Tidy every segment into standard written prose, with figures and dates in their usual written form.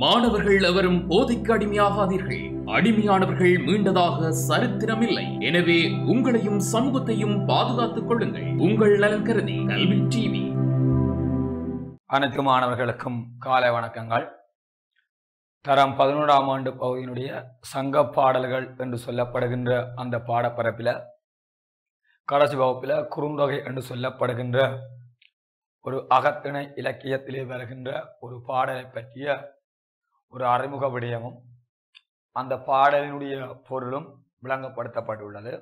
மாணவர்கள் எவரும் போதைக்கு அடிமையாகாதீர்கள். அடிமையானவர்கள் மீண்டதாக சரித்திரமில்லை. எனவே உங்களையும் சமூகத்தையும் பாதுகாத்துக் கொள்ளுங்கள். உங்கள் நலன் கருதி கல்வி டிவி. அனைத்து மாணவர்களுக்கும் காலை வணக்கங்கள். தரம் 11ஆம் ஆண்டு பகுதியினுடைய சங்க பாடல்கள் என்று சொல்லப்படுகின்ற அந்த பாடப்பரப்பில் கடைசி வகுப்பில் குறுந்தொகை என்று சொல்லப்படுகின்ற ஒரு அகத்திணை இலக்கியத்திலே வருகின்ற ஒரு பாடலை பற்றிய ஒரு அறிமுக விடயமும் அந்த பாடலினுடைய பொருளும் விளங்கப்படுத்தப்பட்டுள்ளது.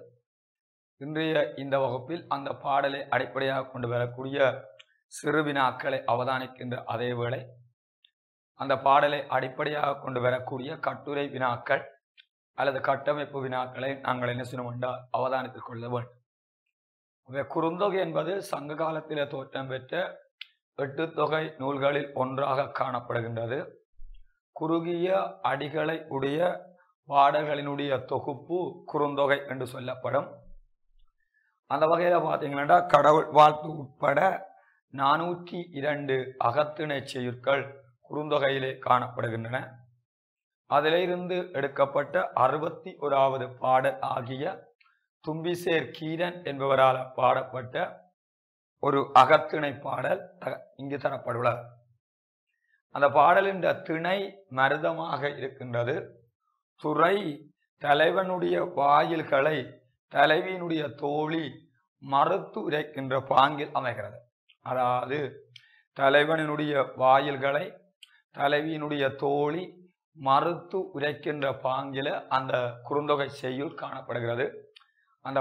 இன்றைய இந்த வகுப்பில் அந்த பாடலை அடிப்படையாக கொண்டு வரக்கூடிய சிறு வினாக்களை அவதானிக்கின்ற அதே வேளை அந்த பாடலை அடிப்படையாக கொண்டு வரக்கூடிய கட்டுரை வினாக்கள் அல்லது கட்டமைப்பு வினாக்களை நாங்கள் என்ன செய்யணும் என்றால் அவதானித்துக் கொள்ள வேண்டும். குறுந்தொகை என்பது சங்க காலத்தில் தோற்றம் பெற்ற 8 தொகை நூல்களில் ஒன்றாக காணப்படுகின்றது. குறுகிய அடிகளை உடைய பாடல்களினுடைய தொகுப்பு குறுந்தொகை என்று சொல்லப்படும். அந்த வகையில் பார்த்தீங்கன்னா கடவுள் வாழ்த்து உட்பட 402 அகத்திணை செய்யுட்கள் குறுந்தொகையிலே காணப்படுகின்றன. அதிலிருந்து எடுக்கப்பட்ட 61வது பாடல் ஆகிய தும்பிசேர் கீரன் என்பவரால் பாடப்பட்ட ஒரு அகத்திணை பாடல் இங்கு தரப்பட்டுள்ளது. அந்த பாடலின் திணை மருதமாக இருக்கின்றது. துறை தலைவனுடைய வாயில்களை தலைவியினுடைய தோழி மறுத்து உரைக்கின்ற பாங்கில் அமைகிறது. அதாவது தலைவனுடைய வாயில்களை தலைவியினுடைய தோழி மறுத்து உரைக்கின்ற பாங்கில அந்த குறுந்தொகை செய்யுள் காணப்படுகிறது. அந்த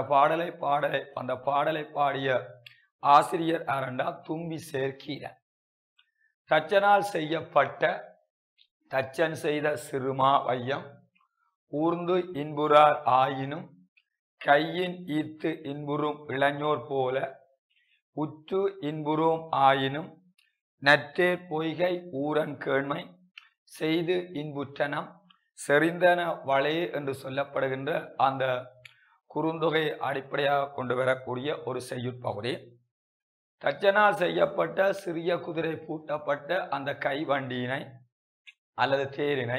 பாடலை பாடிய ஆசிரியர் அரண்டா தும்பிசேர் கீரன். தச்சனால் செய்யப்பட்ட தச்சன் செய்த சிறுமா வையம் ஊர்ந்து இன்புறார் ஆயினும் கையின் ஈர்த்து இன்புறும் இளைஞர் போல உற்று இன்புறும் ஆயினும் நற்றேர் பொய்கை ஊரன் கேண்மை செய்து இன்புற்றனம் செறிந்தன வளே என்று சொல்லப்படுகின்ற அந்த குறுந்தொகையை அடிப்படையாக கொண்டு வரக்கூடிய ஒரு செய்யுட்பகுதி. தச்சனால் செய்யப்பட்ட சிறிய குதிரை பூட்டப்பட்ட அந்த கைவண்டியினை அல்லது தேரினை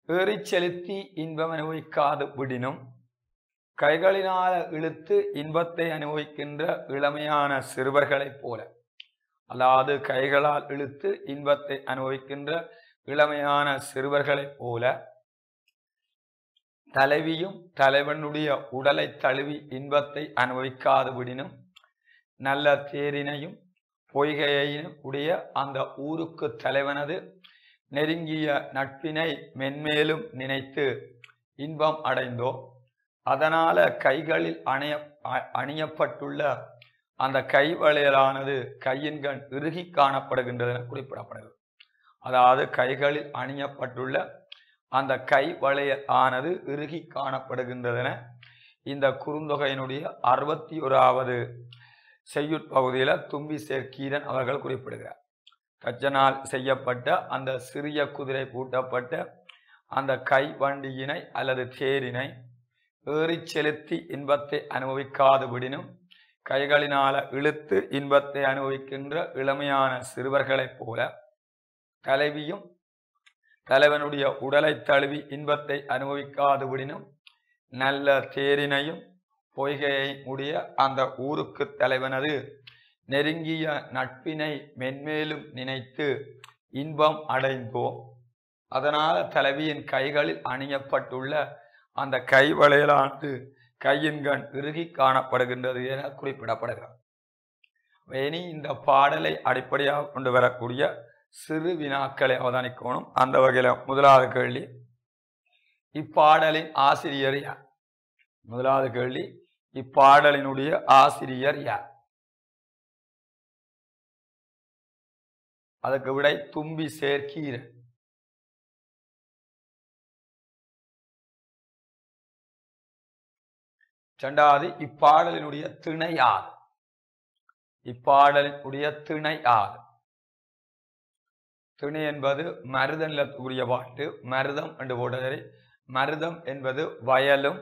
ஏறி செலுத்தி இன்பம் அனுபவிக்காது விடினும் கைகளினால இழுத்து இன்பத்தை அனுபவிக்கின்ற இளமையான சிறுவர்களைப் போல, அதாவது கைகளால் இழுத்து இன்பத்தை அனுபவிக்கின்ற இளமையான சிறுவர்களைப் போல தலைவியும் தலைவனுடைய உடலை தழுவி இன்பத்தை அனுபவிக்காது விடினும் நல்ல தேரினையும் பொய்கையையும் உடைய அந்த ஊருக்கு தலைவனது நெருங்கிய நட்பினை மென்மேலும் நினைத்து இன்பம் அடைந்தோ அதனால கைகளில் அணியப்பட்டுள்ள அந்த கைவளையலானது கையின்கண் இறுகி காணப்படுகின்றது என குறிப்பிடப்படுகிறது. அதாவது கைகளில் அணியப்பட்டுள்ள அந்த கை வளையல் ஆனது இறுகி காணப்படுகின்றதென இந்த குறுந்தொகையினுடைய 61வது செய்யுட்பகுதியில் தும்பிசேர் கீரன் அவர்கள் குறிப்பிடுகிறார். தச்சனால் செய்யப்பட்ட அந்த சிறிய குதிரை பூட்டப்பட்ட அந்த கை வண்டியினை அல்லது தேரினை ஏறி செலுத்தி இன்பத்தை அனுபவிக்காது விடினும் கைகளினால இழுத்து இன்பத்தை அனுபவிக்கின்ற இளமையான சிறுவர்களைப் போல தலைவியும் தலைவனுடைய உடலை தழுவி இன்பத்தை அனுபவிக்காது விடினும் நல்ல தேரினையும் பொய்கையை உடைய அந்த ஊருக்கு தலைவனது நெருங்கிய நட்பினை மென்மேலும் நினைத்து இன்பம் அடைந்தோம். அதனால் தலைவியின் கைகளில் அணியப்பட்டுள்ள அந்த கைவளையலானது கையின்கண் இறுகி காணப்படுகின்றது என குறிப்பிடப்படுகிறது. இனி இந்த பாடலை அடிப்படையாக கொண்டு வரக்கூடிய சிறு வினாக்களை அவதானிக்கணும். அந்த வகையில் முதலாவது கேள்வி, இப்பாடலின் ஆசிரியர் யார்? முதலாவது கேள்வி, இப்பாடலினுடைய ஆசிரியர் யார்? அதுக்கு விடை தும்பிசேர் கீரன். இரண்டாவது, இப்பாடலினுடைய திணை யார்? இப்பாடலினுடைய திணை யார்? திணை என்பது மருத நிலத்துக்குரிய பாட்டு. மருதம் என்று போட்டதை மருதம் என்பது வயலும்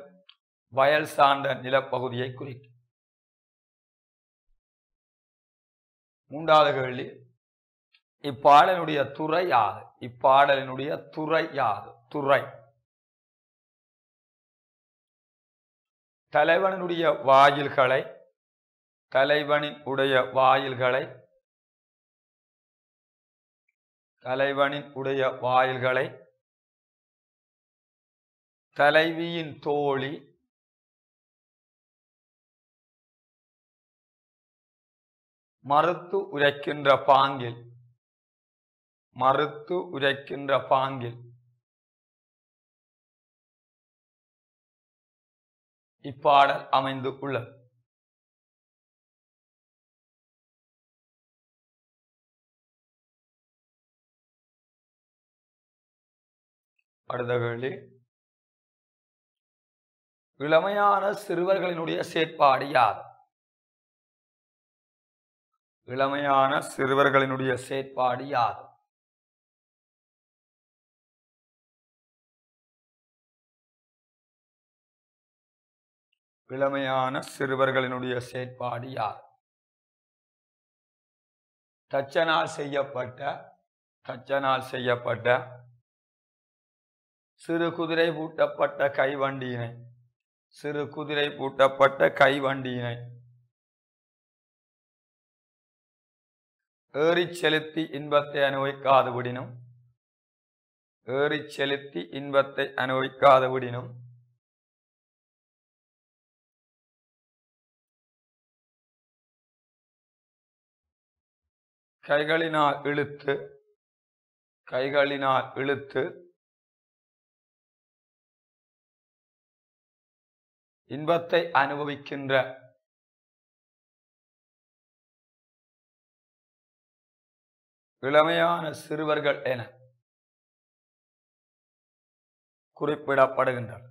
வயல் சார்ந்த நிலப்பகுதியை குறிக்கும். மூன்றாவது கேள்வி, இப்பாடலினுடைய துறை யாது? இப்பாடலினுடைய துறை யாது? துறை. தலைவனுடைய வாயில்களை தலைவனின் உடைய வாயில்களை தலைவனின் உடைய வாயில்களை தலைவியின் தோழி மறுத்து உரைக்கின்ற பாங்கில் மறுத்து உரைக்கின்ற பாங்கில் இப்பாடல் அமைந்து உள்ளது. அடுத்த கேள்வி, இளமையான சிறுவர்களினுடைய செயற்பாடு யாது? இளமையான சிறுவர்களினுடைய செயற்பாடு யாது? இளமையான சிறுவர்களினுடைய செயற்பாடு யாது? தச்சனால் செய்யப்பட்ட சிறு குதிரை பூட்டப்பட்ட கைவண்டியினை ஏறிச் செலுத்தி இன்பத்தை அனுபவிக்காதவிடினும் கைகளினால் இழுத்து இன்பத்தை அனுபவிக்கின்ற இளமையான சிறுவர்கள் என குறிப்பிடப்படுகின்றனர்.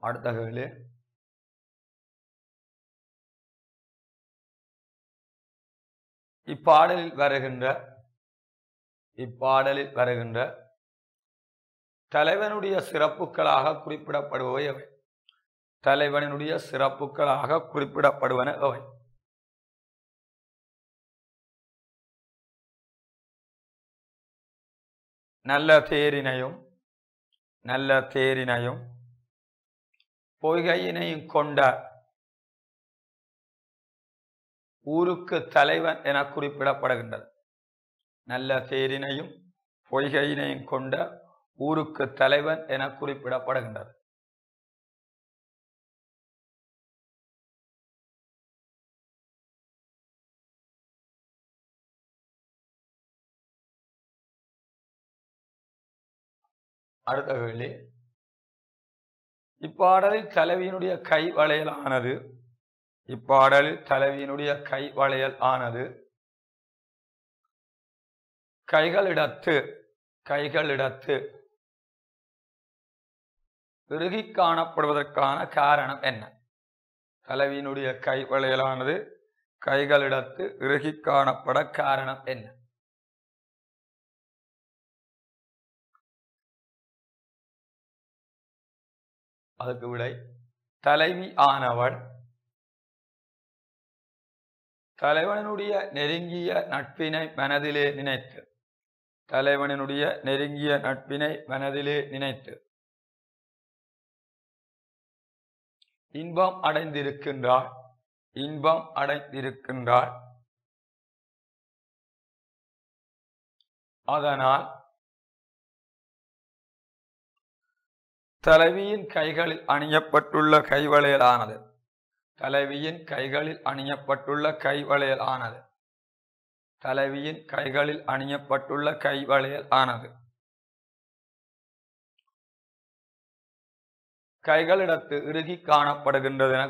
அடுத்த கேள்வி, இப்பாடலில் வருகின்ற தலைவனுடைய சிறப்புகளாக குறிப்பிடப்படுபவை எவை? தலைவனுடைய சிறப்புகளாக குறிப்பிடப்படுவன எவை? நல்ல தேரினையும் பொய்கையினையும் கொண்ட ஊருக்கு தலைவன் என குறிப்பிடப்படுகின்றது. நல்ல தேரினையும் பொய்கையினையும் கொண்ட ஊருக்கு தலைவன் என குறிப்பிடப்படுகின்றது. அடுத்த கேள்வி, இப்பாடலில் தலைவியினுடைய கை வளையல் ஆனது கைகளிடத்து இறுகி காணப்படுவதற்கான காரணம் என்ன? தலைவியினுடைய கை வளையலானது கைகளிடத்து இறுகி காணப்பட காரணம் என்ன? அதுக்கு விடை, தலைவி ஆனவள் தலைவனுடைய நெருங்கிய நட்பினை நினைத்து இன்பம் அடைந்திருக்கின்றாள். அதனால் தலைவியின் கைகளில் அணியப்பட்டுள்ள கைவளையலானது கைகளிடத்து இறுகி காணப்படுகின்றது என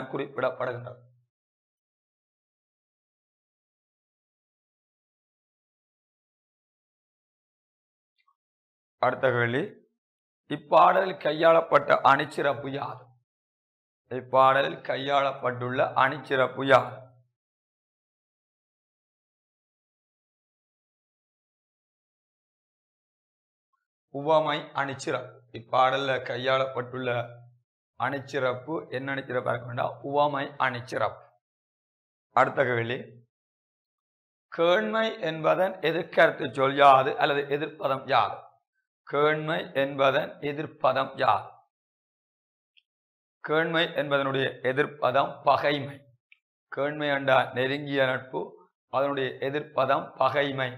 குறிப்பிடப்படுகின்றது. அடுத்த கேள்வி, இப்பாடலில் கையாளப்பட்ட அணிச்சிறப்பு யாது? உவமை அணிச்சிறப்பு. இப்பாடல்ல கையாளப்பட்டுள்ள அணிச்சிறப்பு என்ன அணிச்சிறப்பு பார்க்க வேண்டாம், உவமை அணிச்சிறப்பு. அடுத்த கேள்வி, கேண்மை என்பதன் எதிர்கருத்து சொல் யாது அல்லது எதிர்ப்பதம் யாது? கேண்மை என்பதன் எதிர்ப்பதம் யாது? கேண்மை என்பதனுடைய எதிர்ப்பதம் பகைமை. கேண்மை என்றால் நெருங்கிய நட்பு, அதனுடைய எதிர்ப்பதம் பகைமை.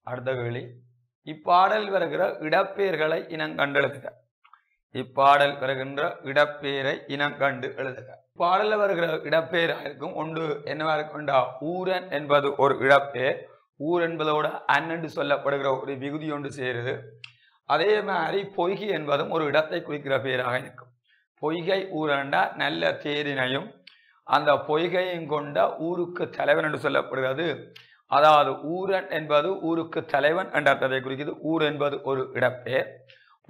அடுத்த கேள்வி, இப்பாடல் வருகிற இடப்பெயர்களை இனங்கண்டெழுதுக. இப்பாடல் வருகின்ற இடப்பெயரை இனங்கண்டு எழுதுக. பாடலில் வருகிற இடப்பெயராக இருக்கும் ஒன்று என்னவா இருக்கும்டா, ஊரன் என்பது ஒரு இடப்பெயர். ஊர் என்பதோட அன்னென்று சொல்லப்படுகிற ஒரு விகுதி ஒன்று சேருது. அதே மாதிரி பொய்கை என்பதும் ஒரு இடத்தை குறிக்கிற பெயராக இருக்கும். பொய்கை ஊரண்டா நல்ல தேரினையும் அந்த பொய்கையும் கொண்ட ஊருக்கு தலைவன் என்று சொல்லப்படுகிறது. அதாவது ஊரன் என்பது ஊருக்கு தலைவன் என்ற அர்த்தத்தை குறிக்கிறது. ஊர் என்பது ஒரு இடப்பெயர்.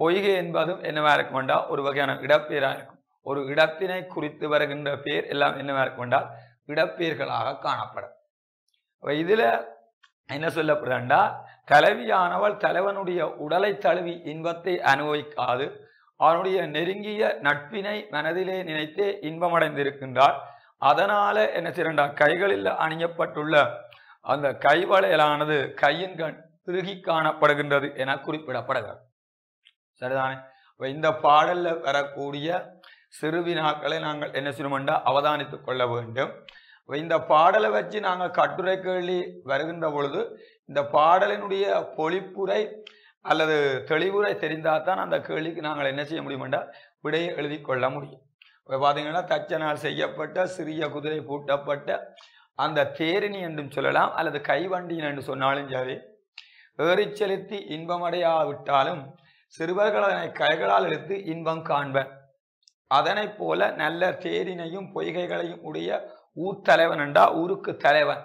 பொய்கை என்பதும் என்னவா இருக்குமெண்டா ஒரு வகையான இடப்பெயராக இருக்கும். ஒரு இடத்தினை குறித்து வருகின்ற பெயர் எல்லாம் என்னவா இருக்குமென்றால் இடப்பெயர்களாக காணப்படும். இதுல என்ன சொல்லப்படுறா, தலைவியானவள் தலைவனுடைய உடலை தழுவி இன்பத்தை அனுபவிக்காது அவனுடைய நெருங்கிய நட்பினை மனதிலே நினைத்தே இன்பமடைந்திருக்கின்றாள். அதனால என்ன செய்யறா, கைகளில் அணியப்பட்டுள்ள அந்த கைவளையலானது கையின் கண் திருகி காணப்படுகின்றது என குறிப்பிடப்படுகிறது. சரிதானே? இந்த பாடல்ல வரக்கூடிய சிறுவினாக்களை நாங்கள் என்ன செய்யணும்டா அவதானித்துக் கொள்ள வேண்டும். இந்த பாடலை வச்சு நாங்கள் கட்டுரை கேள்வி வருகின்ற பொழுது இந்த பாடலினுடைய பொழிப்புரை அல்லது தெளிவுரை தெரிந்தால்தான் அந்த கேள்விக்கு நாங்கள் என்ன செய்ய முடியுமெண்டா விடையை எழுதி கொள்ள முடியும். இப்போ பார்த்தீங்கன்னா தச்சனால் செய்யப்பட்ட சிறிய குதிரை பூட்டப்பட்ட அந்த தேரினி என்றும் சொல்லலாம், அல்லது கைவண்டியின் என்று சொன்னாலும் சரி. ஏறி செலுத்தி இன்பமடையாவிட்டாலும் சிறுவர்கள் அதனை கைகளால் எடுத்து இன்பம் காண்பர். அதனை போல நல்ல தேரினையும் பொய்கைகளையும் உடைய ஊர் தலைவன் என்றா ஊருக்கு தலைவன்.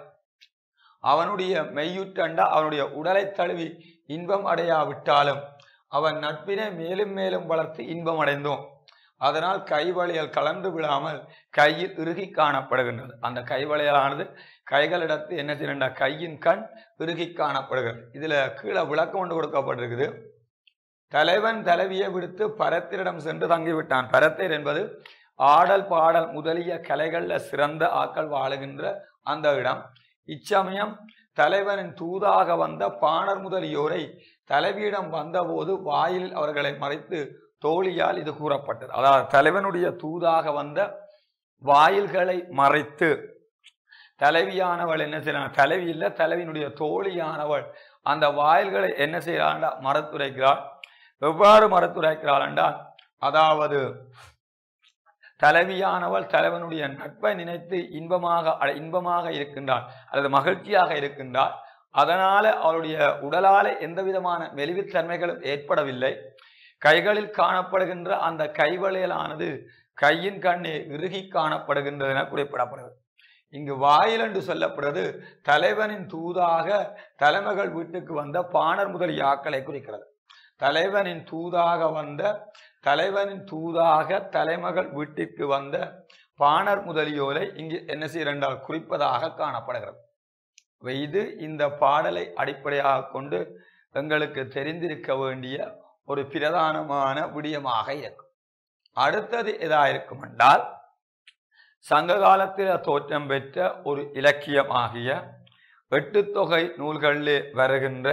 அவனுடைய மெய்யுற்றண்டா அவனுடைய உடலை தழுவி இன்பம் அடையாவிட்டாலும் அவன் நட்பினை மேலும் மேலும் வளர்த்து இன்பம் அடைந்தோம். அதனால் கைவளையல் கலந்து விடாமல் கையில் இறுகி காணப்படுகின்றது. அந்த கைவளையலானது கைகளிடத்து என்ன செய்யண்டா கையின் கண் இறுகி காணப்படுகிறது. இதுல கீழே விளக்கம் ஒன்று கொடுக்கப்பட்டிருக்குது. தலைவன் தலைவியை விடுத்து பரத்திரிடம் சென்று தங்கிவிட்டான். பரத்திர் என்பது ஆடல் பாடல் முதலிய கலைகள்ல சிறந்த ஆக்கள் வாழுகின்ற அந்த இடம். இச்சமயம் தலைவனின் தூதாக வந்த பாணர் முதலியோரை தலைவியிடம் வந்தபோது வாயிலில் அவர்களை மறைத்து தோழியால் இது கூறப்பட்டது. அதாவது தலைவனுடைய தூதாக வந்த வாயில்களை மறைத்து தலைவியானவள் என்ன செய்யறான், தலைவி இல்ல தலைவியினுடைய தோழியானவள் அந்த வாயில்களை என்ன செய்யறாண்டா மறத்துரைக்கிறாள். எவ்வாறு மறத்துரைக்கிறாள் என்றால், அதாவது தலைவியானவள் தலைவனுடைய நட்பை நினைத்து இன்பமாக இருக்கின்றாள் அல்லது மகிழ்ச்சியாக இருக்கின்றாள். அதனால அவளுடைய உடலாலே எந்த விதமான மெலிவுத்தன்மைகளும் ஏற்படவில்லை. கைகளில் காணப்படுகின்ற அந்த கைவளையலானது கையின் கண்ணே இறுகி காணப்படுகின்றது என குறிப்பிடப்படுகிறது. இங்கு வாயில் என்று சொல்லப்படுறது தலைவனின் தூதாக தலைமகள் வீட்டுக்கு வந்த பாணர் முதலிய ஆக்களை குறிக்கிறது. தலைவனின் தூதாக தலைமகள் வீட்டிற்கு வந்த பாணர் முதலியோரை இங்கு என்ன செய்யறால் குறிப்பதாக காணப்படுகிறது. இது இந்த பாடலை அடிப்படையாக கொண்டு எங்களுக்கு தெரிந்திருக்க வேண்டிய ஒரு பிரதானமான விடயமாக இருக்கும். அடுத்தது எதா இருக்கும் என்றால், சங்க காலத்தில் தோற்றம் பெற்ற ஒரு இலக்கியமாகிய 8 தொகை நூல்களிலே வருகின்ற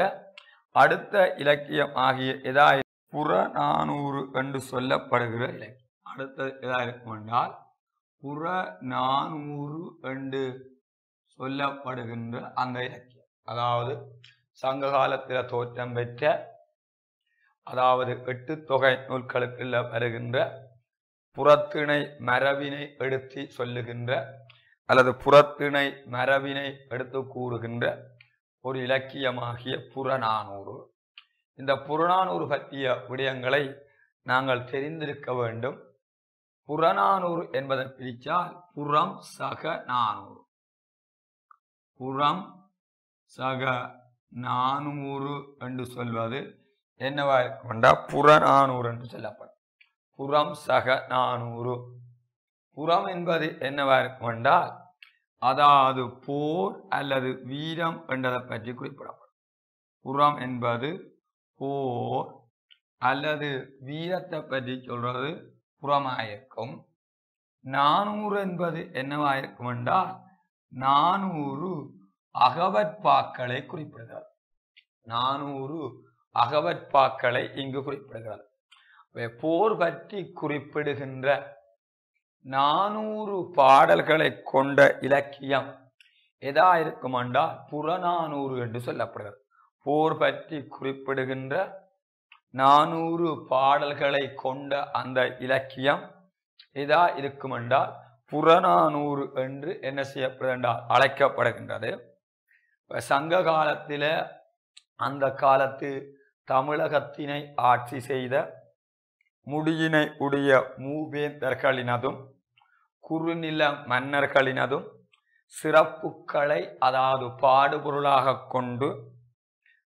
அடுத்த இலக்கியம் ஆகிய எதா புறநானூறு என்று சொல்லப்படுகிற இலக்கியம். அடுத்தது எதா இருக்கும் என்றால் புறநானூறு என்று சொல்லப்படுகின்ற அந்த இலக்கியம். அதாவது சங்க காலத்தில் தோற்றம் பெற்ற, அதாவது 8 தொகை நூல்களுக்குள்ள வருகின்ற புறத்திணை மரபினை எடுத்து சொல்லுகின்ற அல்லது புறத்திணை மரபினை எடுத்து கூறுகின்ற ஒரு இலக்கியமாகிய புறநானூறு. இந்த புறநானூறு பற்றிய விடயங்களை நாங்கள் தெரிந்திருக்க வேண்டும். புறநானூறு என்பதை பிரித்தால் புறம் சக நானூறு. புறம் சக நானூறு என்று சொல்வது என்னவா இருக்கும்டா புறநானூறு என்று சொல்லப்படும். புறம் சக நானூறு. புறம் என்பது என்னவா இருக்குமென்றால் அதாவது போர் அல்லது வீரம் என்றதை பற்றி குறிப்பிடப்படும். புறம் என்பது போர் அல்லது வீரத்தை பற்றி சொல்றது புறமாயிருக்கும். 400 என்பது என்னவாயிருக்கும் என்றால் 400 அகவற்பாக்களை குறிப்பிடுகிறது. 400 அகவற்பாக்களை இங்கு குறிப்பிடுகிறது. போர் பற்றி குறிப்பிடுகின்ற 400 பாடல்களை கொண்ட இலக்கியம் எதா இருக்கும் என்றால் புறநானூறு என்று சொல்லப்படுகிறது. போர் பற்றி குறிப்பிடுகின்ற 400 பாடல்களை கொண்ட அந்த இலக்கியம் எதா இருக்கும் என்றால் புறநானூறு என்று என்ன செய்யப்படுகிறது என்றால் அழைக்கப்படுகின்றது. சங்க காலத்தில அந்த காலத்து தமிழகத்தினை ஆட்சி செய்த முடியினை உடைய மூவேந்தர்களினதும் குறுநில மன்னர்களினதும் சிறப்புக்களை அதாவது பாடுபொருளாக கொண்டு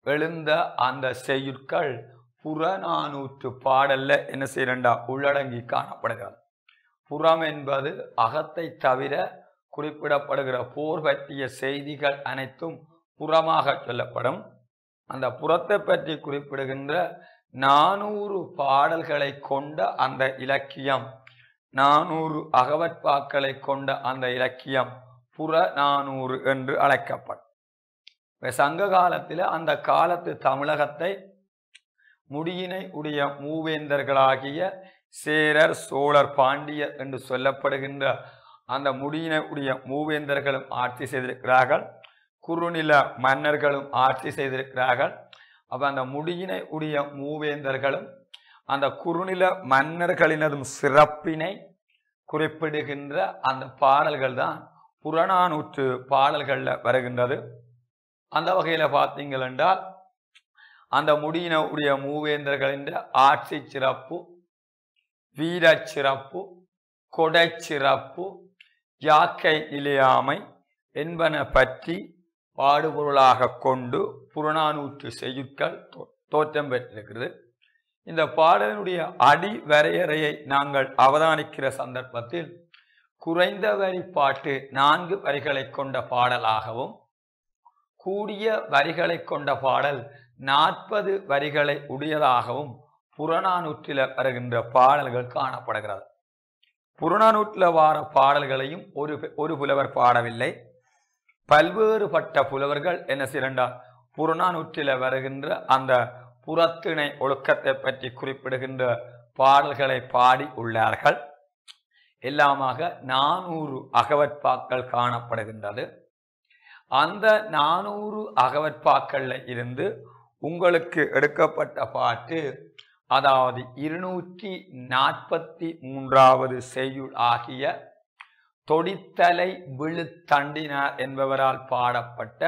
எழுந்த அந்த செய்யுட்கள் புறநானூற்று பாடல்ல என்ன செய்யறா உள்ளடங்கி காணப்படுகிறது. புறம் என்பது அகத்தை தவிர குறிப்பிடப்படுகிற போர் பற்றிய செய்திகள் அனைத்தும் புறமாக சொல்லப்படும். அந்த புறத்தை பற்றி குறிப்பிடுகின்ற 400 பாடல்களை கொண்ட அந்த இலக்கியம் 400 அகவற்பாக்களை கொண்ட அந்த இலக்கியம் புறநானூறு என்று அழைக்கப்படும். சங்க காலத்தில் அந்த காலத்து தமிழகத்தை முடியினை உடைய மூவேந்தர்களாகிய சேரர் சோழர் பாண்டியர் என்று சொல்லப்படுகின்ற அந்த முடியினை உடைய மூவேந்தர்களும் ஆட்சி செய்திருக்கிறார்கள். குறுநில மன்னர்களும் ஆட்சி செய்திருக்கிறார்கள். அப்ப அந்த முடியினை உடைய மூவேந்தர்களும் அந்த குறுநில மன்னர்களினதும் சிறப்பினை குறிப்பிடுகின்ற அந்த பாடல்கள் தான் புறநானூற்று பாடல்கள்ல வருகின்றது. அந்த வகையில பார்த்தீங்கள் என்றால் அந்த முடியின உடைய மூவேந்தர்களின் ஆட்சி சிறப்பு, வீர சிறப்பு, கொடை சிறப்பு, யாக்கை நிலையாமை என்பன பற்றி பாடுபொருளாக கொண்டு புறநானூற்று செய்யுட்கள் தோற்றம் பெற்றிருக்கிறது. இந்த பாடலினுடைய அடி வரையறையை நாங்கள் அவதானிக்கிற சந்தர்ப்பத்தில் குறைந்த வரி பாட்டு 4 வரிகளை கொண்ட பாடலாகவும் கூடிய வரிகளை கொண்ட பாடல் 40 வரிகளை உடையதாகவும் புறநானூற்றில் வருகின்ற பாடல்கள் காணப்படுகிறது. புறநானூற்றில் வார பாடல்களையும் ஒரு புலவர் பாடவில்லை. பல்வேறுபட்ட புலவர்கள் என்ன செய்யறார் புறநானூற்றில் வருகின்ற அந்த புறத்திணை ஒழுக்கத்தை பற்றி குறிப்பிடுகின்ற பாடல்களை பாடி உள்ளார்கள். எல்லாமாக 400 அகவற்பாக்கள் காணப்படுகின்றது. அந்த 400 அகவற்பாக்கள்ல இருந்து உங்களுக்கு எடுக்கப்பட்ட பாட்டு அதாவது 243வது செய்யுள் ஆகிய தொடித்தலை விழுத்தண்டினார் என்பவரால் பாடப்பட்ட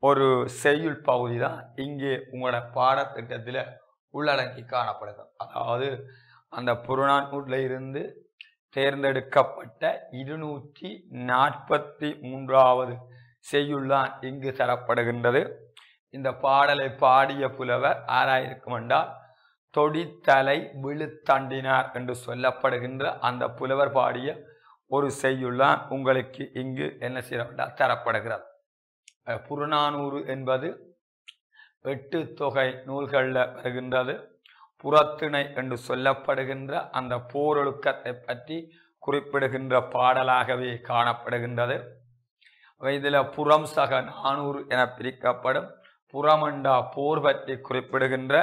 ஒரு செய்யுள் பகுதி தான் இங்கே உங்களோட பாடத்திட்டத்தில் உள்ளடங்கி காணப்படுகிறது. அதாவது அந்த புறநானூற்றில் இருந்து தேர்ந்தெடுக்கப்பட்ட 243வது செய்யுள் தான் இங்கு தரப்படுகின்றது. இந்த பாடலை பாடிய புலவர் ஆராயிருக்கும் என்றால் தொடித்தலை விழுத்தண்டினார் என்று சொல்லப்படுகின்ற அந்த புலவர் பாடிய ஒரு செய்யுள் தான் உங்களுக்கு இங்கு என்ன செய்யப்பட்டால் தரப்படுகிறது. புறநானூறு என்பது 8 தொகை நூல்களில் வருகின்றது. புறத்திணை என்று சொல்லப்படுகின்ற அந்த போரொழுக்கத்தை பற்றி குறிப்பிடுகின்ற பாடலாகவே காணப்படுகின்றது. இதில் புறம் சக 400 என பிரிக்கப்படும். புறமண்டா போர் பற்றி குறிப்பிடுகின்ற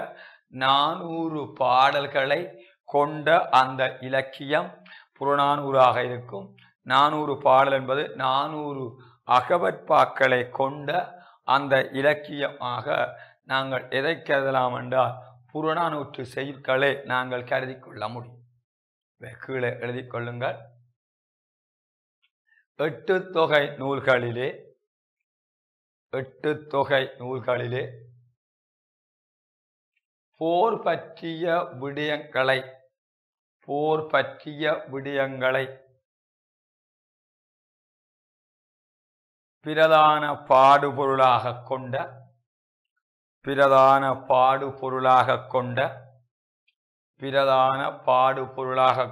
400 பாடல்களை கொண்ட அந்த இலக்கியம் புறநானூறாக இருக்கும். 400 பாடல் என்பது 400 அகவற்பாக்களை கொண்ட அந்த இலக்கியமாக நாங்கள் எதை கருதலாம் என்றால் புறநானூற்று செய்யுட்களை நாங்கள் கருதி கொள்ள முடியும். கீழே எழுதி கொள்ளுங்கள். 8 தொகை நூல்களிலே போர் பற்றிய விடயங்களை பிரதான பாடுபொருளாக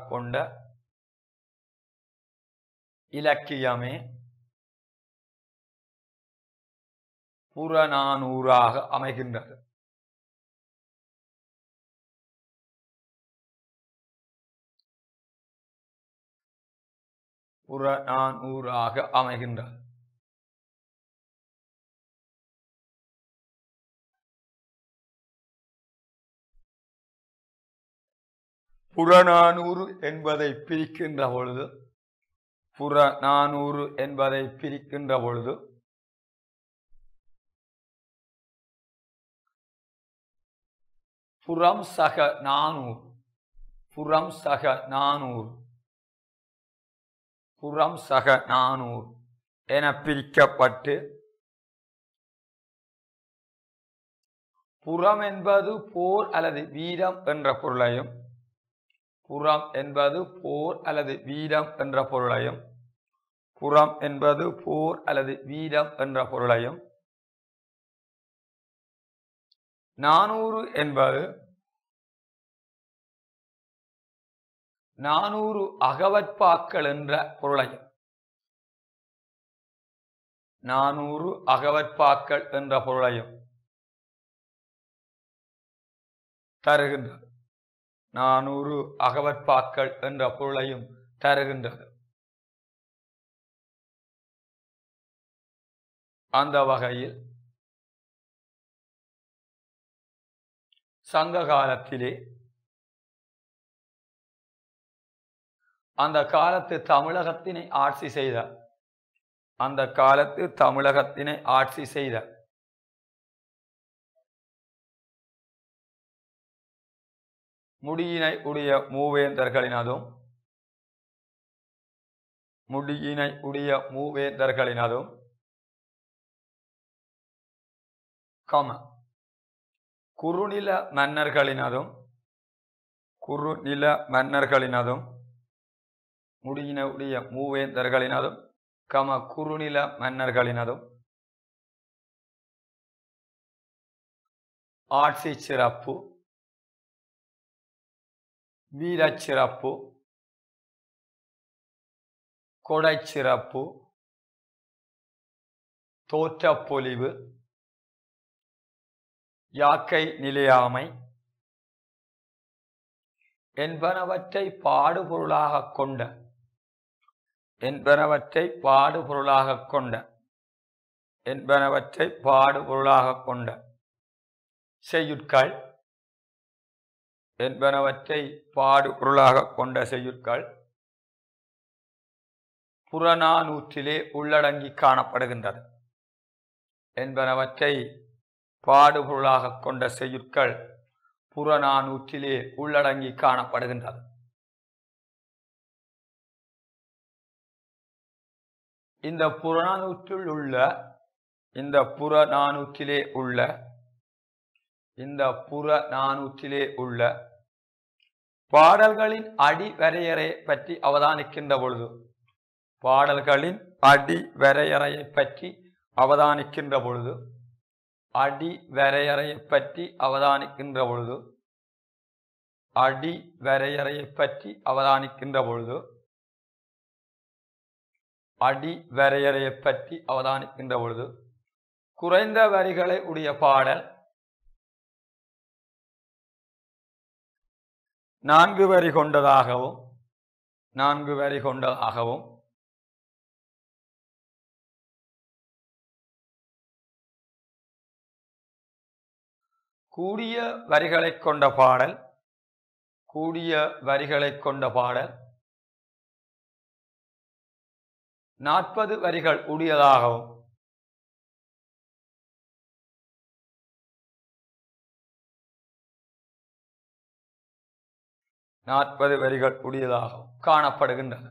கொண்ட இலக்கியமே புறநானூறாக அமைகின்றது. புறநானூறாக அமைகின்றது. புறநானூறு என்பதை பிரிக்கின்ற பொழுது புறம் சக நானூறு என பிரிக்கப்பட்டு புறம் என்பது போர் அல்லது வீரம் என்ற பொருளையும் புறம் என்பது போர் அல்லது வீரம் என்ற பொருளையும் புறம் என்பது போர் அல்லது வீரம் என்ற பொருளையும் நானூறு என்பது 400 அகவற்பாக்கள் என்ற பொருளையும் 400 அகவற்பாக்கள் என்ற பொருளையும் தருகின்றது. 400 அகவற்பாக்கள் என்ற பொருளையும் தருகின்றது. அந்த வகையில் சங்க காலத்திலே அந்த காலத்து தமிழகத்தினை ஆட்சி செய்த முடியினை உடைய மூவேந்தர்களினதும் குறுநில மன்னர்களினதும் முடியினை உடைய மூவேந்தர்களினதும் குறுநில மன்னர்களினதும் ஆட்சி சிறப்பு, வீரச்சிறப்பு, கொடை சிறப்பு, தோற்றப்பொலிவு, யாக்கை நிலையாமை என்பனவற்றை பாடுபொருளாக கொண்ட செய்யுட்கள் புறநானூற்றிலே உள்ளடங்கி காணப்படுகின்றது. என்பனவற்றை பாடுபொருளாக கொண்ட செய்யுட்கள் புறநானூற்றிலே உள்ளடங்கி காணப்படுகின்றது. இந்த புறநானூற்றிலே உள்ள பாடல்களின் அடி வரையறை பற்றி அவதானிக்கின்ற பொழுது குறைந்த வரிகளை உடைய பாடல் 4 வரி கொண்டதாகவும் கூடிய வரிகளை கொண்ட பாடல் 40 வரிகள் உடையதாகவும் காணப்படுகின்றன.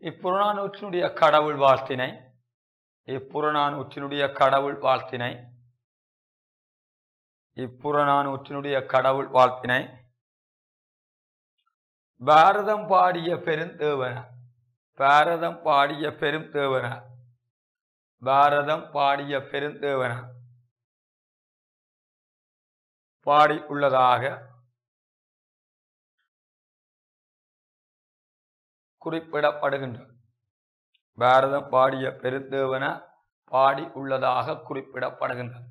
இப்புறநானூற்றினுடைய கடவுள் வாழ்த்தினை பாரதம் பாடிய பெருந்தேவன பாடி உள்ளதாக குறிப்பிடப்படுகின்றது. பாரதம் பாடிய பெருந்தேவன பாடி உள்ளதாக குறிப்பிடப்படுகின்றது.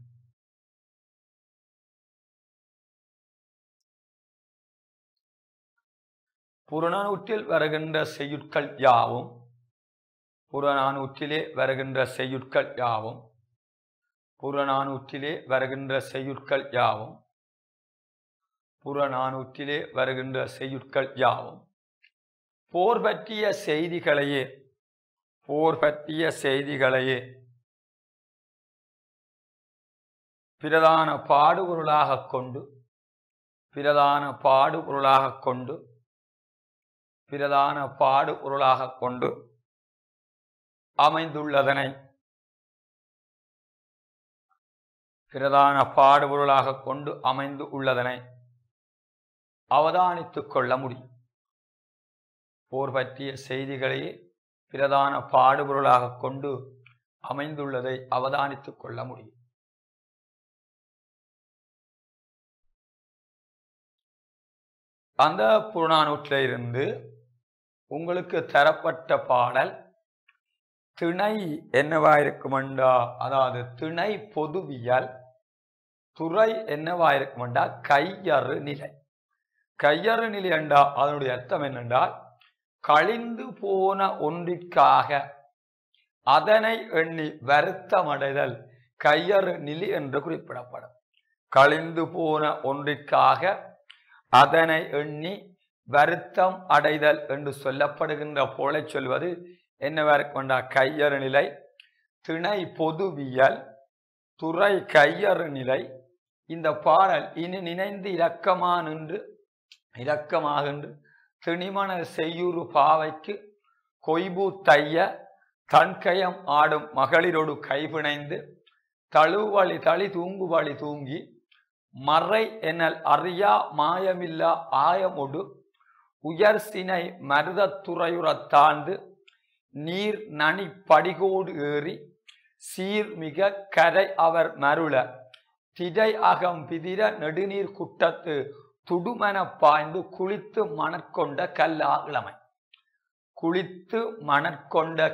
புறநானூற்றில் வருகின்ற செய்யுட்கள் யாவும் புறநானூற்றிலே வருகின்ற செய்யுட்கள் யாவும் புறநானூற்றிலே வருகின்ற செய்யுட்கள் யாவும் புறநானூற்றிலே வருகின்ற செய்யுட்கள் யாவும் போர் பற்றிய செய்திகளையே பிரதான பாடுபொருளாக கொண்டு அமைந்துள்ளதனை அவதானித்துக் கொள்ள முடியும். போர் பற்றிய செய்திகளையே பிரதான பாடுபொருளாக கொண்டு அமைந்துள்ளதை அவதானித்துக் கொள்ள முடியும். அந்த புறநானூற்றில் இருந்து உங்களுக்கு தரப்பட்ட பாடல் திணை என்னவாயிருக்குமெண்டா, அதாவது திணை பொதுவியல், துறை என்னவாயிருக்குமெண்டா கையறு நிலை. கையறு நிலை என்றா அதனுடைய அர்த்தம் என்னென்றால் கழிந்து போன ஒன்றிற்காக அதனை எண்ணி வருத்தமடைதல் கையறு நிலை என்று குறிப்பிடப்படும். கழிந்து போன ஒன்றிற்காக அதனை எண்ணி வருத்தம் அடைதல் என்று சொல்லப்படுகின்ற போல சொல்வது என்னவா கையறு நிலை. திணை பொதுவியல், துறை கையறு நிலை. இந்த பாடல் இனி நினைந்து இரக்கமாக திணிமண செய்யுறு பாவைக்கு கொய்பூ தைய தன்கயம் ஆடும் மகளிரோடு கைபிணைந்து தழுவழி தளி தூங்குவழி தூங்கி மறை எனல் அறியா மாயமில்லா ஆயமொடு உயர் சினை மருதத்துறையுறத் தாழ்ந்து நீர் நனி படிகோடு ஏறி சீர்மிக கரை அவர் மருள திடை அகம் பிதிர நெடுநீர் குட்டத்து துடுமன பாய்ந்து குளித்து மணற்கொண்ட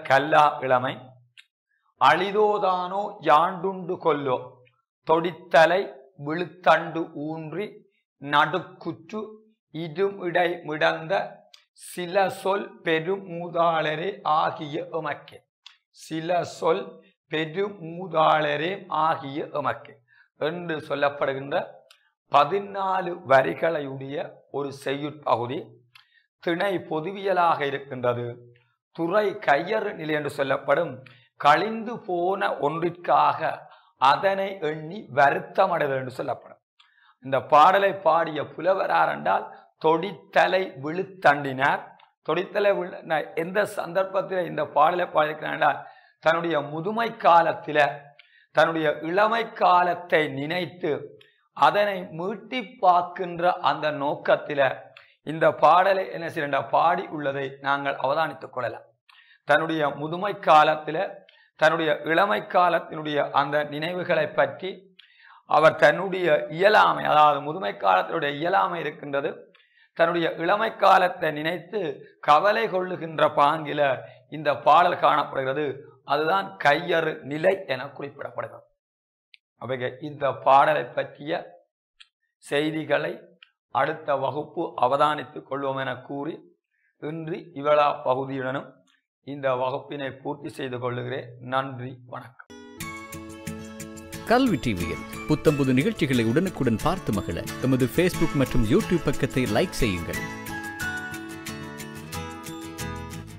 கல்லா இளமை அழிதோதானோ யாண்டுண்டு கொல்லோ தொடித்தலை விழுத்தண்டு ஊன்றி நடுக்குற்று இடும் இடை மிடந்த சில சொல் பெருமூதாளரே ஆகிய எமக்கே. என்று சொல்லப்படுகின்ற 14 வரிகளையுடைய ஒரு செய்யுட்பகுதி திணை பொதுவியலாக இருக்கின்றது. துறை கையறு நிலை என்று சொல்லப்படும் கழிந்து போன ஒன்றிற்காக அதனை எண்ணி வருத்தமடைதல் என்று சொல்லப்படும். இந்த பாடலை பாடிய புலவரார் என்றால் தொடித்தலை விழுத்தண்டினார். தொடித்தலை எந்த சந்தர்ப்பத்தில் இந்த பாடலை பாடியிருக்கிறார் என்றால் தன்னுடைய முதுமை காலத்தில தன்னுடைய இளமை காலத்தை நினைத்து அதனை மீட்டி பார்க்கின்ற அந்த நோக்கத்தில இந்த பாடலை என்ன செய்ய பாடி உள்ளதை நாங்கள் அவதானித்துக் கொள்ளலாம். தன்னுடைய முதுமை காலத்தில தன்னுடைய இளமை காலத்தினுடைய அந்த நினைவுகளை பற்றி அவர் தன்னுடைய இயலாமை, அதாவது முதுமை காலத்தினுடைய இயலாமை இருக்கின்றது, தன்னுடைய இளமை காலத்தை நினைத்து கவலை கொள்ளுகின்ற பாங்கில இந்த பாடல் காணப்படுகிறது. அதுதான் கையறு நிலை என குறிப்பிடப்படுகிறது. அவைக இந்த பாடலை பற்றிய செய்திகளை அடுத்த வகுப்பு அவதானித்துக் கொள்வோம் என கூறி இன்று இவளா பகுதியுடனும் இந்த வகுப்பினை பூர்த்தி செய்து கொள்ளுகிறேன். நன்றி, வணக்கம். கல்வி டிவியில் புத்தம்புது நிகழ்ச்சிகளை உடனுக்குடன் பார்த்து மகிழ எமது Facebook மற்றும் YouTube பக்கத்தை லைக் செய்யுங்கள்.